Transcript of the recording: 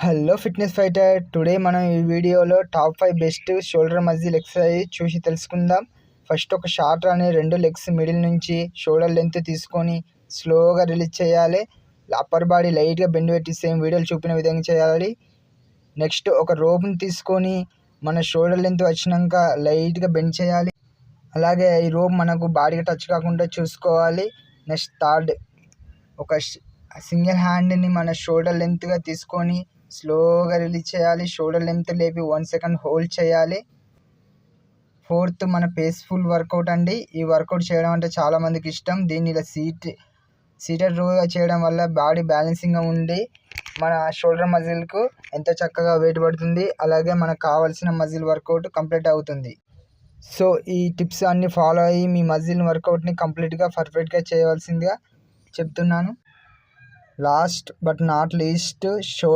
Hello fitness fighter. Today మనం ఈ వీడియోలో top 5 best shoulder muscle exercise చూసి తెలుసుకుందాం. ఫస్ట్ ఒక షార్ట్ అనే 2 లెగ్స్ మిడిల్ నుంచి షోల్డర్ లెంత్ తీసుకొని స్లోగా రిలీజ్ చేయాలి. అప్పర్ బాడీ లైట్గా బెండ్ పెట్టి సేమ్ వీడియోలో చూపిన విధంగా చేయాలి. నెక్స్ట్ ఒక రోప్ని తీసుకొని మన షోల్డర్ లెంత్ వచ్చినాక లైట్గా బెండ్ చేయాలి. అలాగే ఈ రోప్ మనకు బాడీకి టచ్ కాకుండా చూసుకోవాలి. నెక్స్ట్ థర్డ్, ఒక సింగిల్ హ్యాండ్ని మన షోల్డర్ లెంత్గా తీసుకొని స్లోగా రిలీజ్ చేయాలి. షోల్డర్ లెంత్ లేపి 1 సెకండ్ హోల్డ్ చేయాలి. ఫోర్త్, మన పేస్ఫుల్ వర్కౌట్ అండి. ఈ వర్కౌట్ చేయడం అంటే చాలామందికి ఇష్టం. దీన్ని ఇలా సీటెడ్ రోగా చేయడం వల్ల బాడీ బ్యాలెన్సింగ్గా ఉండి మన షోల్డర్ మజిల్కు ఎంతో చక్కగా వెయిట్ పడుతుంది. అలాగే మనకు కావాల్సిన మజిల్ వర్కౌట్ కంప్లీట్ అవుతుంది. సో ఈ టిప్స్ అన్నీ ఫాలో అయ్యి మీ మజిల్ వర్కౌట్ని కంప్లీట్గా పర్ఫెక్ట్గా చేయవలసిందిగా చెప్తున్నాను. Last but not least,